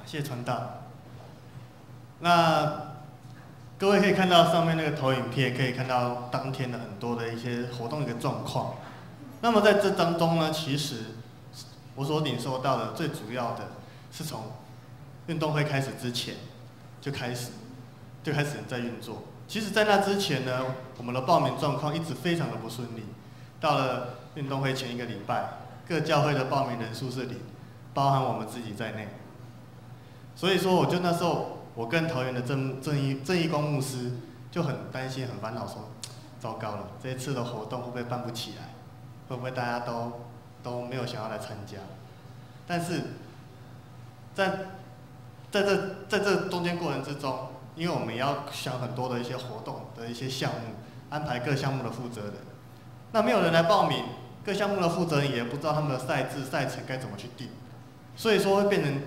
谢谢传道。那各位可以看到上面那个投影片，可以看到当天的很多的一些活动的一个状况。那么在这当中呢，其实我所领受到的最主要的是从运动会开始之前就开始在运作。其实，在那之前呢，我们的报名状况一直非常的不顺利。到了运动会前1个礼拜，各教会的报名人数是0，包含我们自己在内。所以说，我就那时候，我跟桃园的正义光牧师就很担心、很烦恼，说：糟糕了，这一次的活动会不会办不起来？会不会大家都没有想要来参加？但是在这中间过程之中，因为我们也要想很多的一些活动的一些项目，安排各项目的负责人。那没有人来报名，各项目的负责人也不知道他们的赛制、赛程该怎么去定，所以说会变成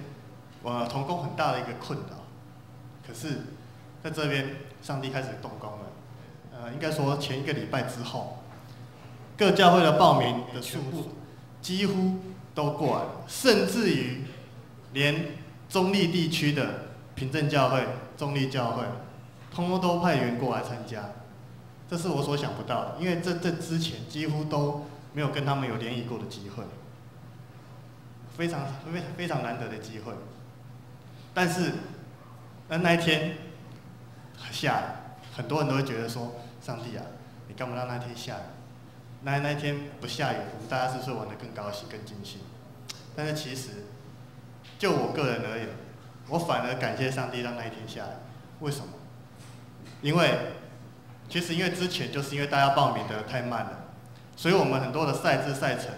同工很大的一个困扰。可是，在这边上帝开始动工了。应该说前1个礼拜之后，各教会的报名的数目几乎都过来了，甚至于连中立地区的平镇教会、中立教会，通通都派员过来参加。这是我所想不到的，因为这之前几乎都没有跟他们有联谊过的机会，非常难得的机会。但是，那一天下雨，很多人都会觉得说：上帝啊，你干嘛让那天下雨？那一天不下雨，我们大家是不是玩得更高兴、更尽兴？但是其实，就我个人而言，我反而感谢上帝让那一天下雨。为什么？因为之前就是因为大家报名的太慢了，所以我们很多的赛制、赛程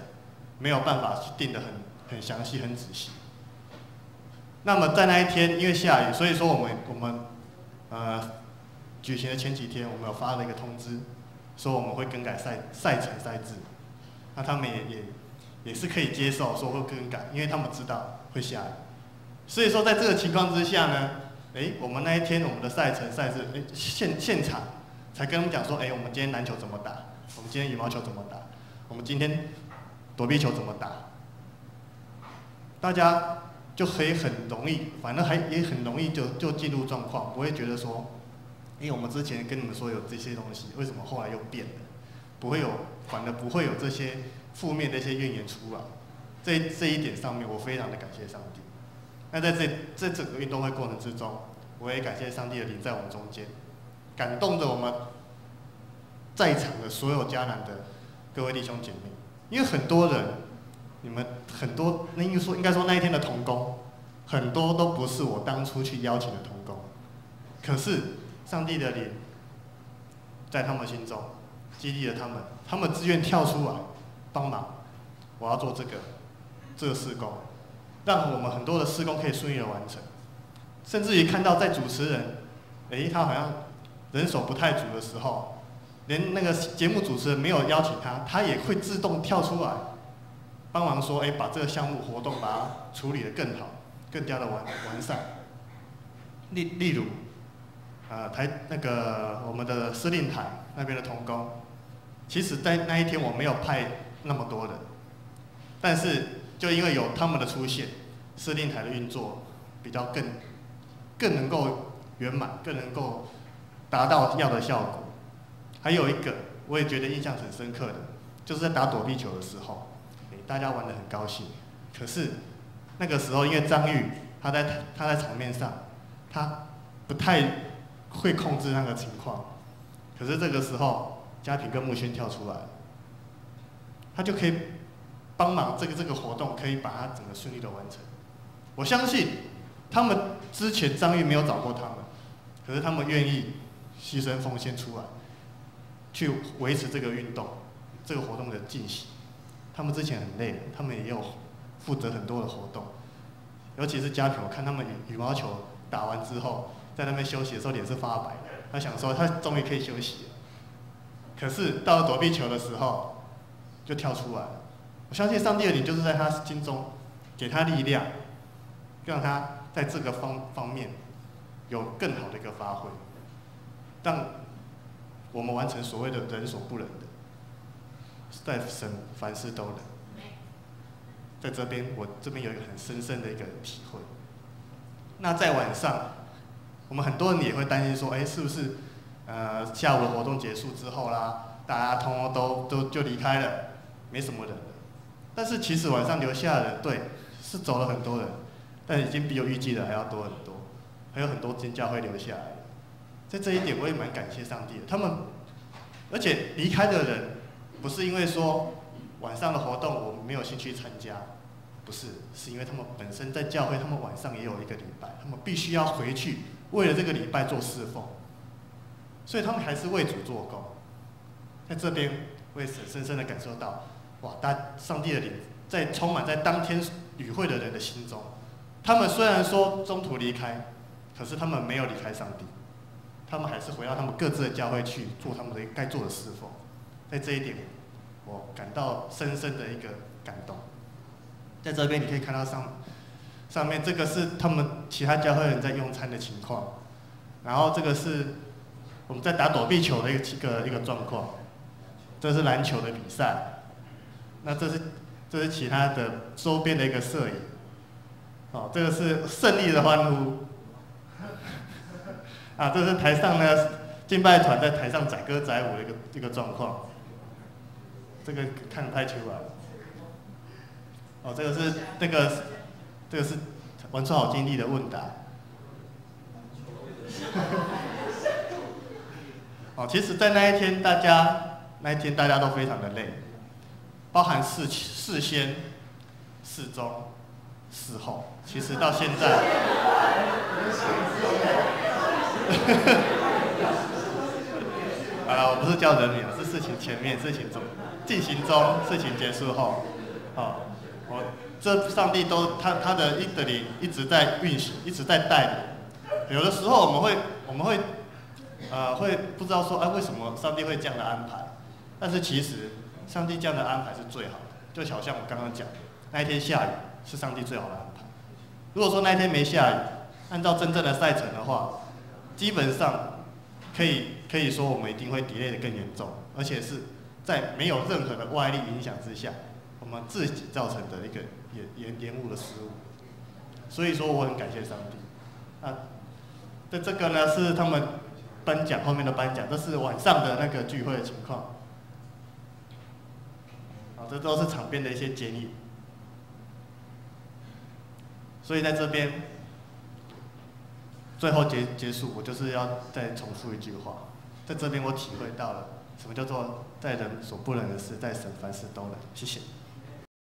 没有办法定得很详细、很仔细。那么在那一天因为下雨，所以说我们举行的前几天，我们有发了一个通知，说我们会更改赛程、赛制。那他们也是可以接受说会更改，因为他们知道会下雨。所以说在这个情况之下呢，我们那一天我们的赛程、赛制，现场才跟他们讲说，我们今天篮球怎么打，我们今天羽毛球怎么打，我们今天躲避球怎么打，大家就可以很容易，反正也很容易就进入状况，不会觉得说，我们之前跟你们说有这些东西，为什么后来又变了？反而不会有这些负面的一些怨言出来。这一点上面，我非常的感谢上帝。那在整个运动会过程之中，我也感谢上帝的灵在我们中间，感动着我们在场的所有迦南的各位弟兄姐妹。因为很多人，你们很多，应该说那一天的同工，很多都不是我当初去邀请的同工，可是上帝的灵在他们心中激励了他们，他们自愿跳出来帮忙，我要做这个事工，让我们很多的事工可以顺利的完成。甚至于看到在主持人，他好像人手不太足的时候，连那个节目主持人没有邀请他，他也会自动跳出来帮忙说，把这个项目活动把它处理得更好，更加的完善。例如，我们的司令台那边的同工，其实在那一天我没有派那么多人，但是就因为有他们的出现，司令台的运作比较更能够圆满，更能够达到要的效果。还有一个我也觉得印象很深刻的，就是在打躲避球的时候，大家玩得很高兴。可是那个时候因为张玉他在场面上，他不太会控制那个情况。可是这个时候嘉平跟木轩跳出来，他就可以帮忙这个活动，可以把它整个顺利的完成。我相信他们之前张玉没有找过他们，可是他们愿意牺牲奉献出来，去维持这个运动、这个活动的进行。他们之前很累的，他们也有负责很多的活动，尤其是嘉平，我看他们羽毛球打完之后，在那边休息的时候脸是发白的，他想说他终于可以休息了。可是到了躲避球的时候，就跳出来了。我相信上帝的灵就是在他心中给他力量，让他在这个方面有更好的一个发挥，让我们完成所谓的人所不能的，在神凡事都能。在这边，我这边有一个很深的一个体会。那在晚上，我们很多人也会担心说，是不是下午的活动结束之后啦，大家通通都就离开了，没什么人了。但是其实晚上留下的人，对，是走了很多人，但已经比我预计的还要多很多，还有很多间教会留下来。在这一点，我也蛮感谢上帝的。他们，而且离开的人，不是因为说晚上的活动我没有兴趣参加，不是，是因为他们本身在教会，他们晚上也有一个礼拜，他们必须要回去，为了这个礼拜做侍奉，所以他们还是为主做工。在这边，我也深深的感受到，哇，上帝的灵在充满在当天与会的人的心中。他们虽然说中途离开，可是他们没有离开上帝，他们还是回到他们各自的教会去做他们的该做的侍奉。在这一点，我感到深深的一个感动。在这边你可以看到上面这个是他们其他教会人在用餐的情况，然后这个是我们在打躲避球的一个状况，这是篮球的比赛，那这是其他的周边的一个摄影，这个是胜利的欢呼，这是台上呢敬拜团在台上载歌载舞的一个状况，这个看不太出来。这个是玩出好经历的问答。其实，在那一天大家都非常的累，包含事先、事中、事后。其实到现在，我不是叫人名，是事情前面、事情中、进行中、事情结束后，这上帝都他的灵一直在运行，一直在带领。有的时候我们会不知道说，为什么上帝会这样的安排？但是其实上帝这样的安排是最好的，就好像我刚刚讲的，那一天下雨是上帝最好的安排。如果说那一天没下雨，按照真正的赛程的话，基本上可以说我们一定会 delay 得更严重，而且是在没有任何的外力影响之下，我们自己造成的一个延误的失误。所以说我很感谢上帝。这个呢是他们颁奖后面的颁奖，这是晚上的那个聚会的情况。这都是场边的一些建议。所以在这边最后结束，我就是要再重复一句话，在这边我体会到了什么叫做在人所不能的事，在神凡事都能。谢谢。